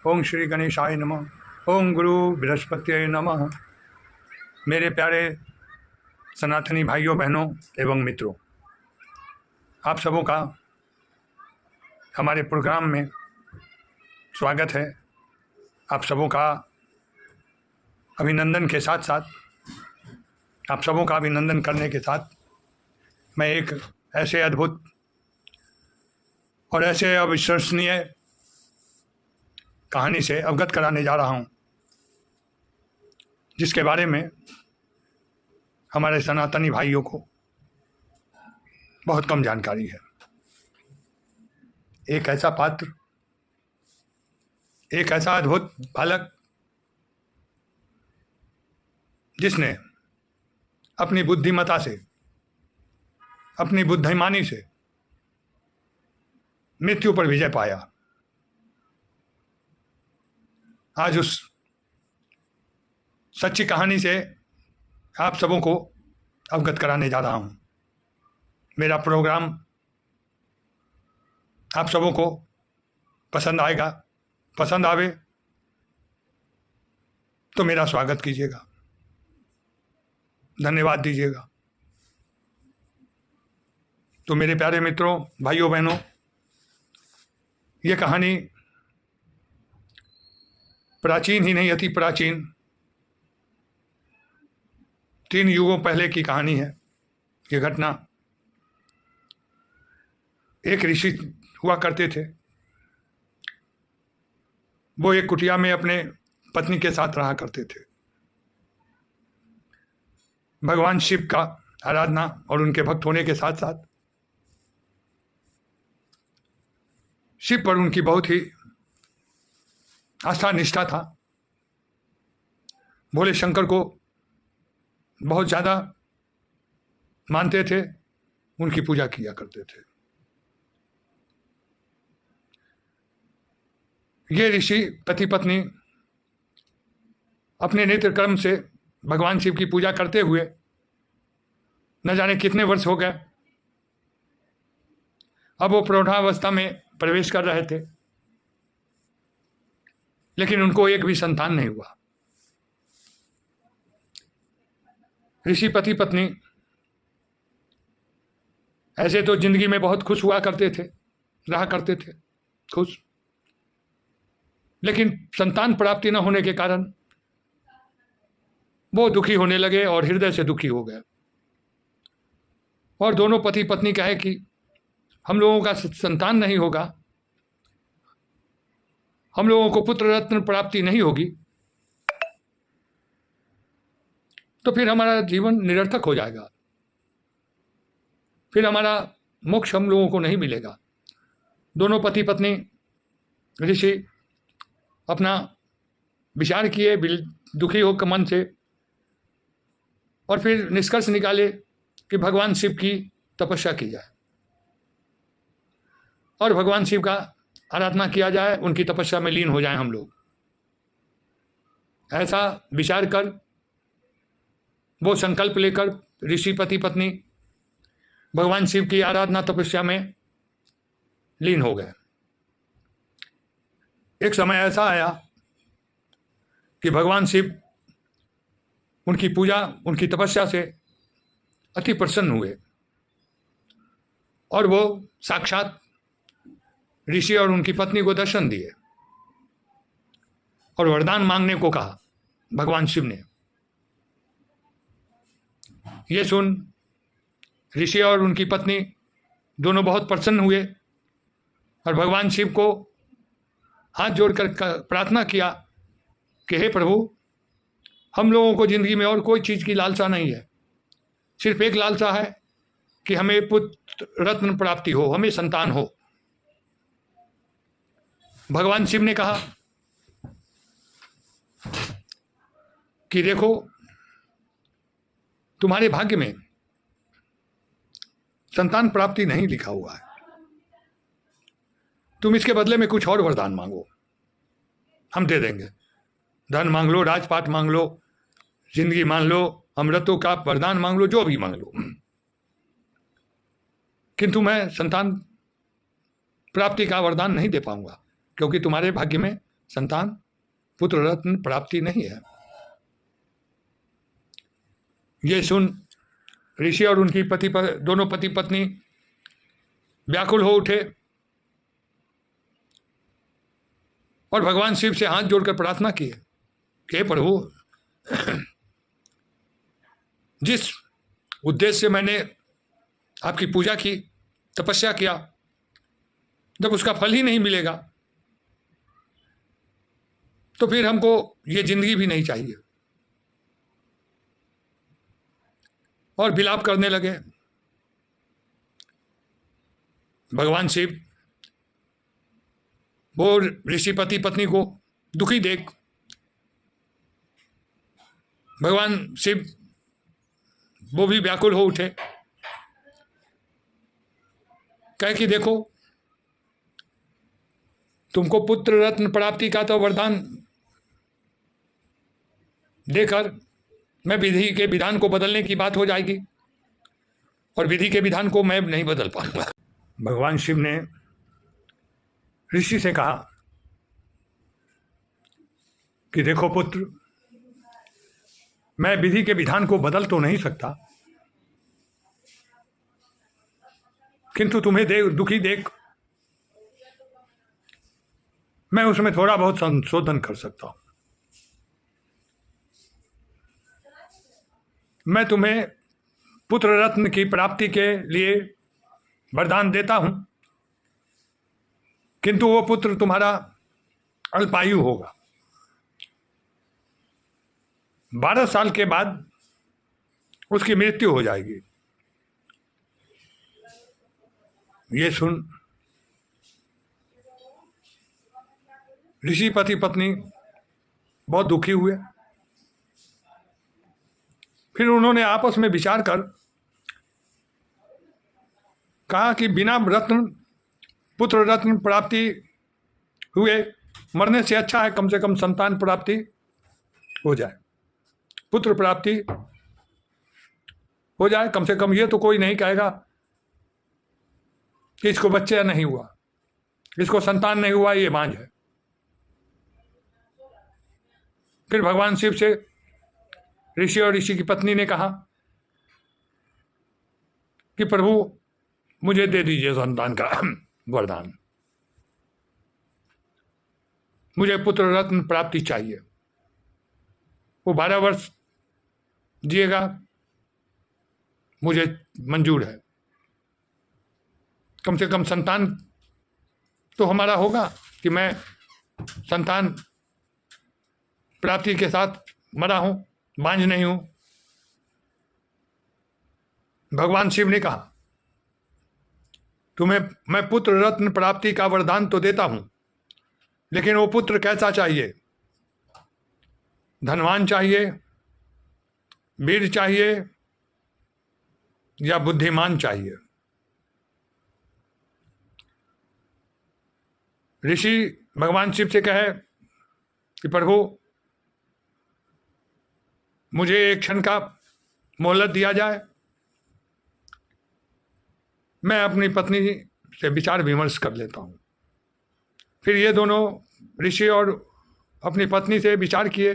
ओम श्री गणेशाय नमः। ओम गुरु बृहस्पति नमः। मेरे प्यारे सनातनी भाइयों बहनों एवं मित्रों, आप सबों का हमारे प्रोग्राम में स्वागत है। आप सबों का अभिनंदन के साथ साथ, आप सबों का अभिनंदन करने के साथ मैं एक ऐसे अद्भुत और ऐसे अविश्वसनीय कहानी से अवगत कराने जा रहा हूँ, जिसके बारे में हमारे सनातनी भाइयों को बहुत कम जानकारी है। एक ऐसा पात्र, एक ऐसा अद्भुत बालक जिसने अपनी बुद्धिमता से, अपनी बुद्धिमानी से मृत्यु पर विजय पाया, आज उस सच्ची कहानी से आप सबों को अवगत कराने जा रहा हूं। मेरा प्रोग्राम आप सबों को पसंद आएगा, पसंद आवे तो मेरा स्वागत कीजिएगा, धन्यवाद दीजिएगा। तो मेरे प्यारे मित्रों, भाइयों बहनों, ये कहानी प्राचीन ही नहीं, अति प्राचीन 3 युगों पहले की कहानी है। ये घटना, एक ऋषि हुआ करते थे। वो एक कुटिया में अपने पत्नी के साथ रहा करते थे। भगवान शिव का आराधना और उनके भक्त होने के साथ साथ शिव पर उनकी बहुत ही आस्था निष्ठा था। भोले शंकर को बहुत ज़्यादा मानते थे, उनकी पूजा किया करते थे। ये ऋषि पति पत्नी अपने नेत्र कर्म से भगवान शिव की पूजा करते हुए न जाने कितने वर्ष हो गए। अब वो प्रौढ़ावस्था में प्रवेश कर रहे थे, लेकिन उनको एक भी संतान नहीं हुआ। ऋषि पति पत्नी ऐसे तो जिंदगी में बहुत खुश हुआ करते थे, रहा करते थे खुश, लेकिन संतान प्राप्ति न होने के कारण वो दुखी होने लगे और हृदय से दुखी हो गए। और दोनों पति पत्नी कहे कि हम लोगों का संतान नहीं होगा, हम लोगों को पुत्र रत्न प्राप्ति नहीं होगी, तो फिर हमारा जीवन निरर्थक हो जाएगा, फिर हमारा मोक्ष हम लोगों को नहीं मिलेगा। दोनों पति पत्नी ऋषि अपना विचार किए दुखी होकर मन से, और फिर निष्कर्ष निकाले कि भगवान शिव की तपस्या की जाए और भगवान शिव का आराधना किया जाए, उनकी तपस्या में लीन हो जाए हम लोग। ऐसा विचार कर वो संकल्प लेकर ऋषि पति पत्नी भगवान शिव की आराधना तपस्या में लीन हो गए। एक समय ऐसा आया कि भगवान शिव उनकी पूजा, उनकी तपस्या से अति प्रसन्न हुए और वो साक्षात ऋषि और उनकी पत्नी को दर्शन दिए और वरदान मांगने को कहा भगवान शिव ने। ये सुन ऋषि और उनकी पत्नी दोनों बहुत प्रसन्न हुए और भगवान शिव को हाथ जोड़कर प्रार्थना किया कि हे प्रभु, हम लोगों को जिंदगी में और कोई चीज़ की लालसा नहीं है, सिर्फ एक लालसा है कि हमें पुत्र रत्न प्राप्ति हो, हमें संतान हो। भगवान शिव ने कहा कि देखो, तुम्हारे भाग्य में संतान प्राप्ति नहीं लिखा हुआ है, तुम इसके बदले में कुछ और वरदान मांगो, हम दे देंगे। धन मांग लो, राजपाट मांग लो, जिंदगी मांग लो, अमृतों का वरदान मांग लो, जो भी मांग लो, किंतु मैं संतान प्राप्ति का वरदान नहीं दे पाऊंगा, क्योंकि तुम्हारे भाग्य में संतान पुत्र रत्न प्राप्ति नहीं है। ये सुन ऋषि और उनकी दोनों पति पत्नी व्याकुल हो उठे और भगवान शिव से हाथ जोड़कर प्रार्थना की कि हे प्रभु, जिस उद्देश्य से मैंने आपकी पूजा की, तपस्या किया, जब उसका फल ही नहीं मिलेगा तो फिर हमको ये जिंदगी भी नहीं चाहिए। और विलाप करने लगे। भगवान शिव वो ऋषि पति पत्नी को दुखी देख भगवान शिव वो भी व्याकुल हो उठे, कहे कि देखो, तुमको पुत्र रत्न प्राप्ति का तो वरदान देकर मैं विधि के विधान को बदलने की बात हो जाएगी और विधि के विधान को मैं नहीं बदल पाऊंगा। भगवान शिव ने ऋषि से कहा कि देखो पुत्र, मैं विधि के विधान को बदल तो नहीं सकता, किंतु तुम्हें दुखी देख मैं उसमें थोड़ा बहुत संशोधन कर सकता हूं। मैं तुम्हें पुत्र रत्न की प्राप्ति के लिए वरदान देता हूं, किंतु वो पुत्र तुम्हारा अल्पायु होगा। 12 साल के बाद उसकी मृत्यु हो जाएगी। ये सुन ऋषि पति पत्नी बहुत दुखी हुए। फिर उन्होंने आपस में विचार कर कहा कि बिना पुत्र रत्न प्राप्ति हुए मरने से अच्छा है कम से कम संतान प्राप्ति हो जाए, पुत्र प्राप्ति हो जाए। कम से कम ये तो कोई नहीं कहेगा कि इसको बच्चा नहीं हुआ, इसको संतान नहीं हुआ, ये बांझ है। फिर भगवान शिव से ऋषि और ऋषि की पत्नी ने कहा कि प्रभु मुझे दे दीजिए संतान का वरदान, मुझे पुत्र रत्न प्राप्ति चाहिए। वो 12 वर्ष जिएगा, मुझे मंजूर है। कम से कम संतान तो हमारा होगा कि मैं संतान प्राप्ति के साथ मरा हूं, बांझ नहीं हूं। भगवान शिव ने कहा तुम्हें मैं पुत्र रत्न प्राप्ति का वरदान तो देता हूं, लेकिन वो पुत्र कैसा चाहिए? धनवान चाहिए, वीर चाहिए या बुद्धिमान चाहिए? ऋषि भगवान शिव से कहे कि प्रभु मुझे एक क्षण का मोहलत दिया जाए, मैं अपनी पत्नी से विचार विमर्श कर लेता हूँ। फिर ये दोनों ऋषि और अपनी पत्नी से विचार किए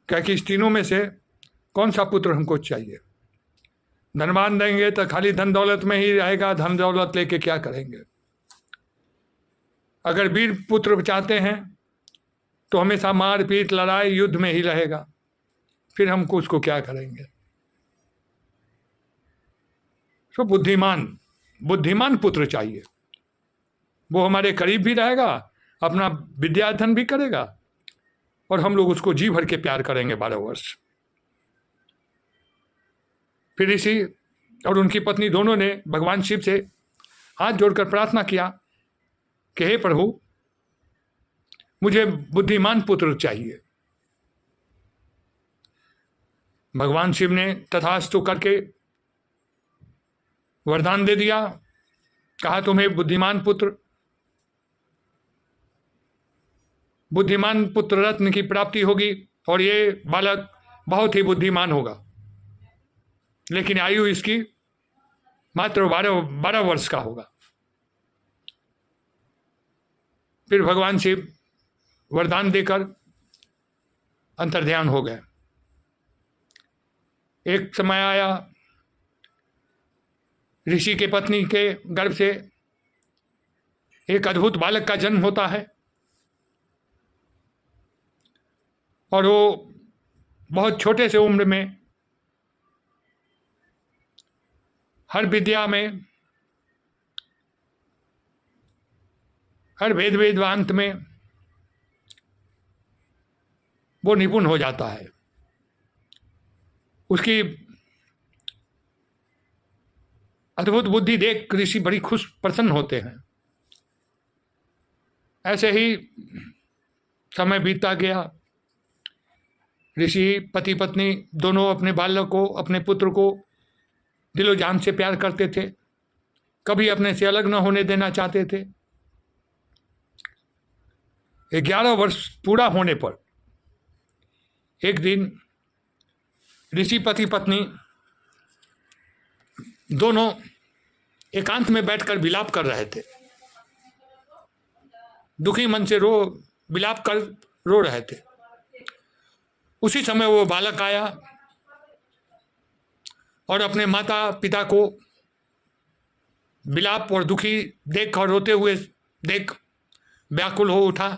कि इस तीनों में से कौन सा पुत्र हमको चाहिए। धनवान देंगे तो खाली धन दौलत में ही रहेगा, धन दौलत लेके क्या करेंगे। अगर वीर पुत्र चाहते हैं तो हमेशा मार पीट लड़ाई युद्ध में ही रहेगा, फिर हमको उसको क्या करेंगे। तो बुद्धिमान पुत्र चाहिए, वो हमारे करीब भी रहेगा, अपना विद्याधन भी करेगा और हम लोग उसको जी भर के प्यार करेंगे 12 वर्ष। फिर ऋषि और उनकी पत्नी दोनों ने भगवान शिव से हाथ जोड़कर प्रार्थना किया कि हे प्रभु मुझे बुद्धिमान पुत्र चाहिए। भगवान शिव ने तथास्तु करके वरदान दे दिया। कहा तुम्हें बुद्धिमान पुत्र रत्न की प्राप्ति होगी और ये बालक बहुत ही बुद्धिमान होगा, लेकिन आयु इसकी मात्र 12 वर्ष का होगा। फिर भगवान शिव वरदान देकर अंतर्ध्यान हो गए। एक समय आया, ऋषि के पत्नी के गर्भ से एक अद्भुत बालक का जन्म होता है और वो बहुत छोटे से उम्र में हर विद्या में, हर वेद वेदांत में वो निपुण हो जाता है। उसकी अद्भुत बुद्धि देख ऋषि बड़ी खुश प्रसन्न होते हैं। ऐसे ही समय बीतता गया। ऋषि पति पत्नी दोनों अपने बालक को, अपने पुत्र को दिलो जान से प्यार करते थे, कभी अपने से अलग न होने देना चाहते थे। 11 वर्ष पूरा होने पर एक दिन ऋषि पति पत्नी दोनों एकांत में बैठकर विलाप कर रहे थे। दुखी मन से विलाप कर रो रहे थे। उसी समय वो बालक आया और अपने माता पिता को विलाप और दुखी देख और रोते हुए देख व्याकुल हो उठा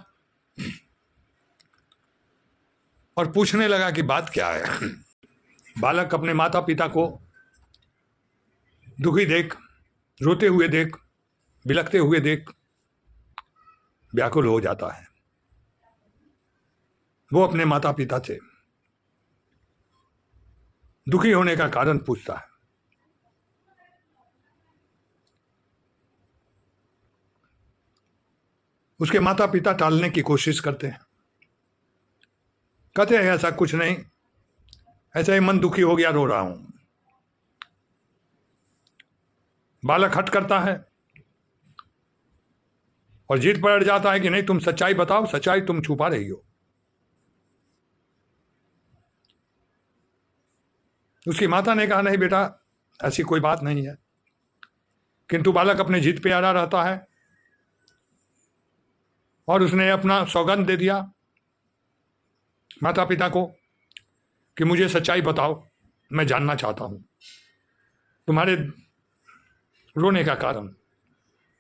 और पूछने लगा कि बात क्या है। बालक अपने माता पिता को दुखी देख, रोते हुए देख, बिलखते हुए देख व्याकुल हो जाता है। वो अपने माता पिता से दुखी होने का कारण पूछता है। उसके माता पिता टालने की कोशिश करते हैं, कहते हैं ऐसा कुछ नहीं, ऐसा ही मन दुखी हो गया, रो रहा हूं। बालक हट करता है और जिद पर अड़ जाता है कि नहीं, तुम सच्चाई बताओ, सच्चाई तुम छुपा रही हो। उसकी माता ने कहा नहीं बेटा, ऐसी कोई बात नहीं है। किंतु बालक अपने जिद पे अड़ा रहता है और उसने अपना सौगंध दे दिया माता पिता को कि मुझे सच्चाई बताओ, मैं जानना चाहता हूं तुम्हारे रोने का कारण,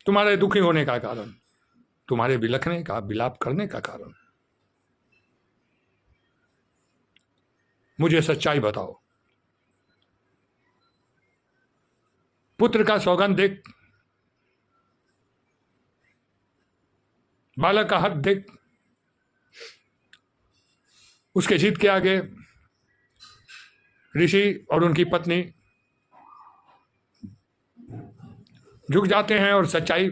तुम्हारे दुखी होने का कारण, तुम्हारे बिलखने का, विलाप करने का कारण। मुझे सच्चाई बताओ। पुत्र का सौगंध देख, बालक का हक देख, उसके जिद के आगे ऋषि और उनकी पत्नी झुक जाते हैं और सच्चाई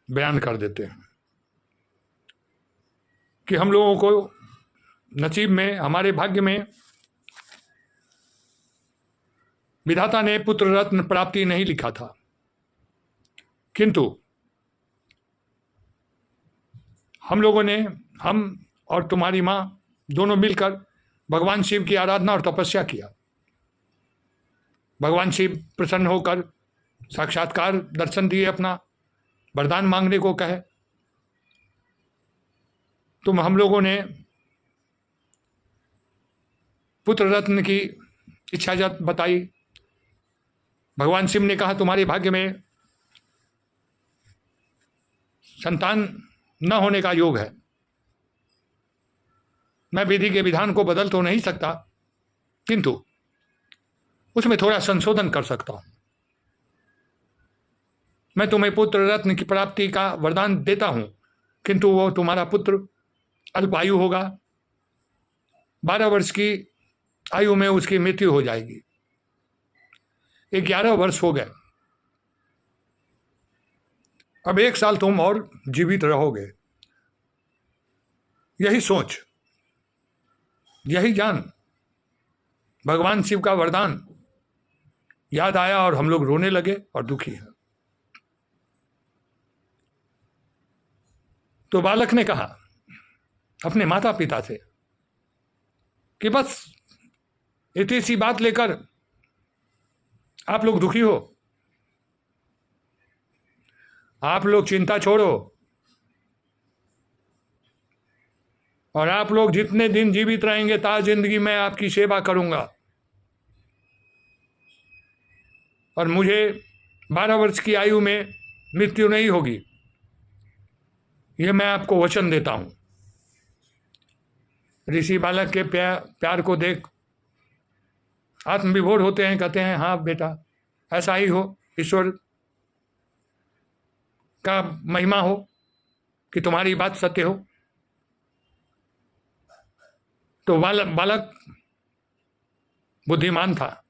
बयान कर देते हैं कि हम लोगों को नसीब में, हमारे भाग्य में विधाता ने पुत्र रत्न प्राप्ति नहीं लिखा था, किंतु हम लोगों ने, हम और तुम्हारी माँ दोनों मिलकर भगवान शिव की आराधना और तपस्या किया। भगवान शिव प्रसन्न होकर साक्षात्कार दर्शन दिए, अपना वरदान मांगने को कहे। तुम हम लोगों ने पुत्र रत्न की इच्छा बताई। भगवान शिव ने कहा तुम्हारे भाग्य में संतान न होने का योग है। मैं विधि के विधान को बदल तो नहीं सकता, किंतु उसमें थोड़ा संशोधन कर सकता हूं। मैं तुम्हें पुत्र रत्न की प्राप्ति का वरदान देता हूं, किंतु वो तुम्हारा पुत्र अल्पायु होगा। 12 वर्ष की आयु में उसकी मृत्यु हो जाएगी। 11 वर्ष हो गए, अब 1 साल तुम और जीवित रहोगे। यही सोच, यही जान भगवान शिव का वरदान याद आया और हम लोग रोने लगे और दुखी हैं। तो बालक ने कहा अपने माता पिता से कि बस इतनी सी बात लेकर आप लोग दुखी हो, आप लोग चिंता छोड़ो, और आप लोग जितने दिन जीवित रहेंगे ता जिंदगी मैं आपकी सेवा करूंगा। और मुझे 12 वर्ष की आयु में मृत्यु नहीं होगी, ये मैं आपको वचन देता हूं। ऋषि बालक के प्यार को देख आत्मविभोर होते हैं, कहते हैं हाँ बेटा ऐसा ही हो, ईश्वर का महिमा हो कि तुम्हारी बात सत्य हो। तो बालक बुद्धिमान था,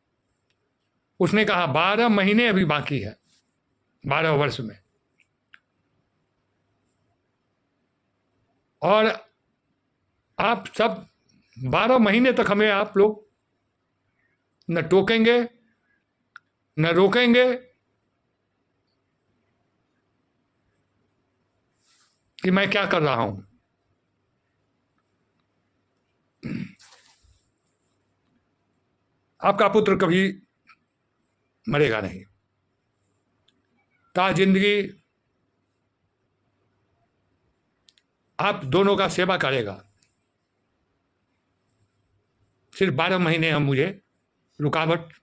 उसने कहा 12 महीने अभी बाकी है 12 वर्ष में, और आप सब 12 महीने तक हमें आप लोग न टोकेंगे न रोकेंगे कि मैं क्या कर रहा हूं। आपका पुत्र कभी मरेगा नहीं, ता जिंदगी आप दोनों का सेवा करेगा। सिर्फ 12 महीने हम मुझे रुकावट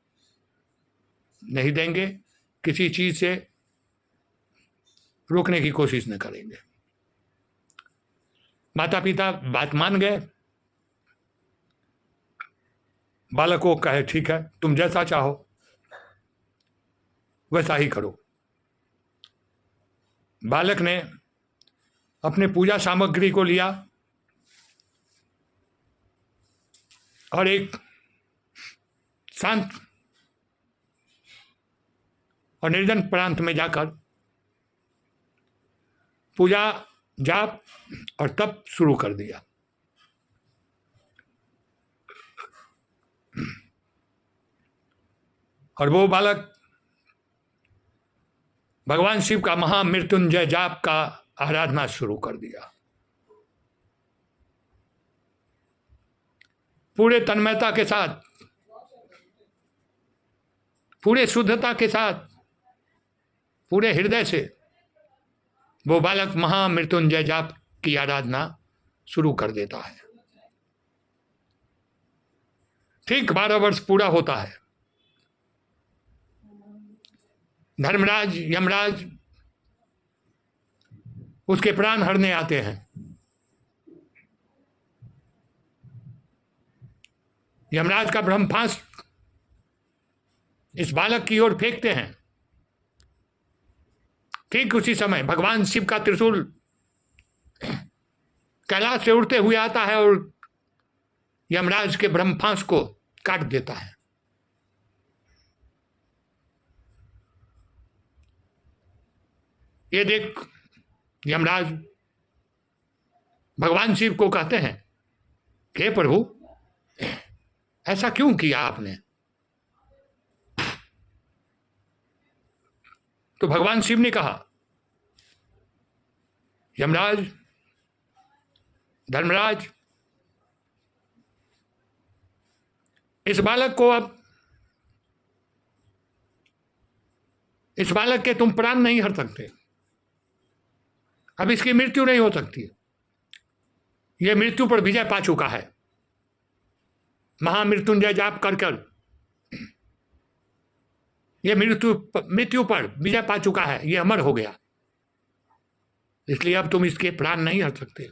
नहीं देंगे, किसी चीज से रोकने की कोशिश न करेंगे। माता पिता बात मान गए। बालक को कहे ठीक है तुम जैसा चाहो वैसा ही करो। बालक ने अपने पूजा सामग्री को लिया और एक शांत और निर्जन प्रांत में जाकर पूजा जाप और तप शुरू कर दिया। और वो बालक भगवान शिव का महामृत्युंजय जाप का आराधना शुरू कर दिया। पूरे तन्मयता के साथ, पूरे शुद्धता के साथ, पूरे हृदय से वो बालक महामृत्युंजय जाप की आराधना शुरू कर देता है। ठीक 12 वर्ष पूरा होता है। धर्मराज यमराज उसके प्राण हरने आते हैं। यमराज का ब्रह्मास्त्र इस बालक की ओर फेंकते हैं। ठीक उसी समय भगवान शिव का त्रिशूल कैलाश से उड़ते हुए आता है और यमराज के ब्रह्मास्त्र को काट देता है। ये देख यमराज भगवान शिव को कहते हैं हे प्रभु ऐसा क्यों किया आपने। तो भगवान शिव ने कहा यमराज धर्मराज इस बालक के तुम प्राण नहीं हर सकते। अब इसकी मृत्यु नहीं हो सकती। यह मृत्यु पर विजय पा चुका है। महामृत्युंजय जाप कर यह मृत्यु पर विजय पा चुका है। यह अमर हो गया, इसलिए अब तुम इसके प्राण नहीं हर सकते।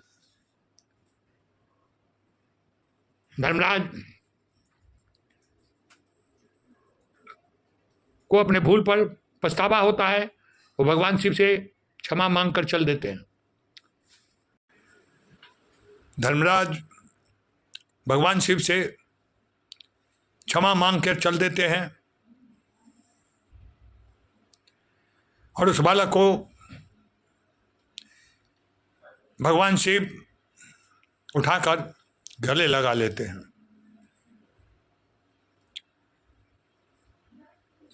धर्मराज को अपने भूल पर पछतावा होता है। वो भगवान शिव से क्षमा मांगकर चल देते हैं। धर्मराज भगवान शिव से क्षमा मांगकर चल देते हैं और उस बालक को भगवान शिव उठाकर गले लगा लेते हैं।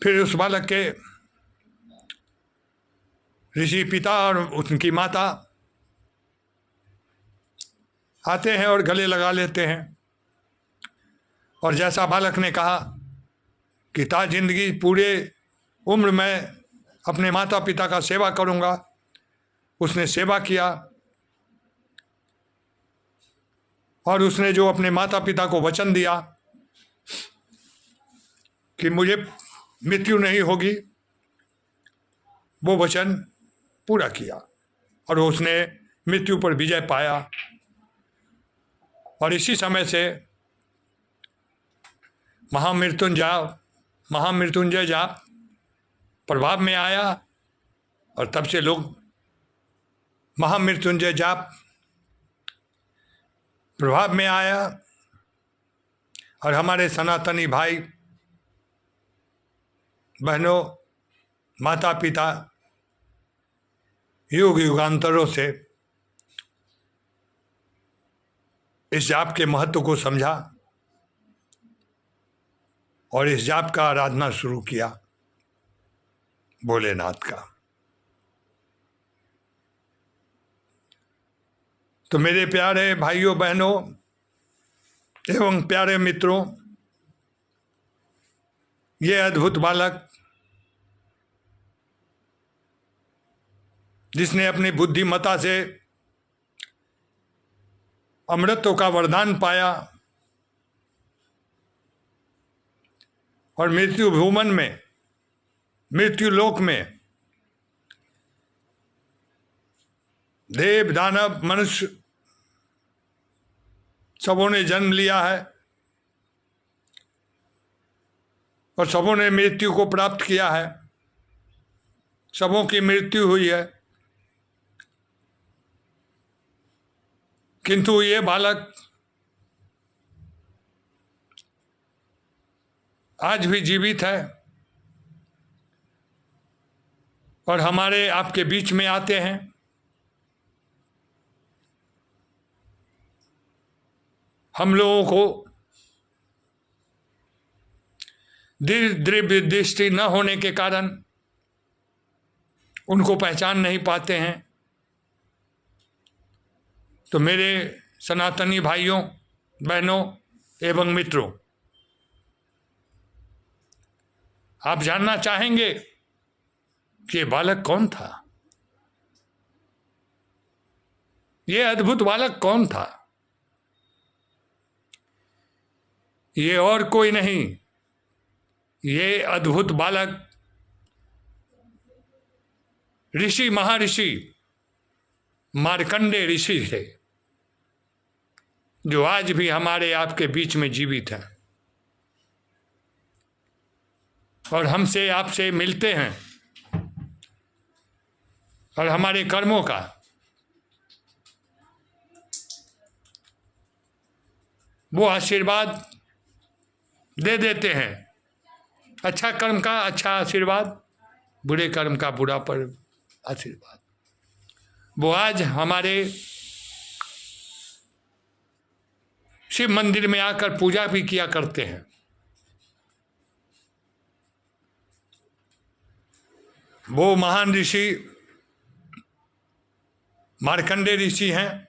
फिर उस बालक के ऋषि पिता और उनकी माता आते हैं और गले लगा लेते हैं। और जैसा बालक ने कहा कि ता जिंदगी पूरे उम्र में अपने माता पिता का सेवा करूंगा, उसने सेवा किया और उसने जो अपने माता पिता को वचन दिया कि मुझे मृत्यु नहीं होगी, वो वचन पूरा किया और उसने मृत्यु पर विजय पाया। और इसी समय से महामृत्युंजय जाप प्रभाव में आया और तब से लोग महामृत्युंजय जाप प्रभाव में आया और हमारे सनातनी भाई बहनों, माता पिता युग युगांतरों से इस जाप के महत्व को समझा और इस जाप का आराधना शुरू किया भोलेनाथ का। तो मेरे प्यारे भाइयों बहनों एवं प्यारे मित्रों, ये अद्भुत बालक जिसने अपनी बुद्धिमत्ता से अमृतत्व का वरदान पाया और मृत्यु भूमन में, मृत्यु लोक में देव दानव मनुष्य सबों ने जन्म लिया है और सबों ने मृत्यु को प्राप्त किया है, सबों की मृत्यु हुई है, किंतु ये बालक आज भी जीवित है और हमारे आपके बीच में आते हैं। हम लोगों को दिव्य दृष्टि न होने के कारण उनको पहचान नहीं पाते हैं। तो मेरे सनातनी भाइयों बहनों एवं मित्रों, आप जानना चाहेंगे कि ये बालक कौन था, ये अद्भुत बालक कौन था? ये और कोई नहीं, ये अद्भुत बालक ऋषि महर्षि मार्कंडेय ऋषि थे, जो आज भी हमारे आपके बीच में जीवित हैं और हमसे आपसे मिलते हैं और हमारे कर्मों का वो आशीर्वाद दे देते हैं। अच्छा कर्म का अच्छा आशीर्वाद, बुरे कर्म का बुरा पर आशीर्वाद। वो आज हमारे शिव मंदिर में आकर पूजा भी किया करते हैं। वो महान ऋषि मार्कंडेय ऋषि हैं,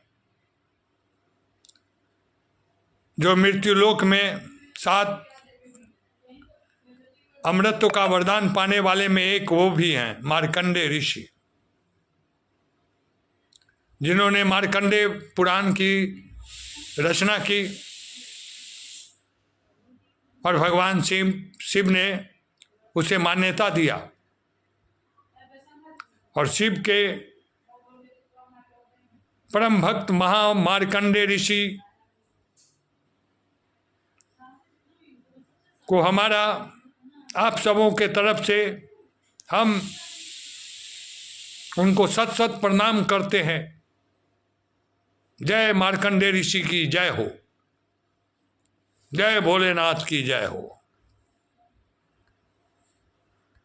जो मृत्युलोक में 7 अमृतत्व का वरदान पाने वाले में एक वो भी हैं, मार्कंडेय ऋषि, जिन्होंने मार्कंडेय पुराण की रचना की और भगवान शिव ने उसे मान्यता दिया और शिव के परम भक्त मार्कंडेय ऋषि को हमारा आप सबों के तरफ से हम उनको सत सत प्रणाम करते हैं। जय मार्कंडेय ऋषि की जय हो, जय भोलेनाथ की जय हो।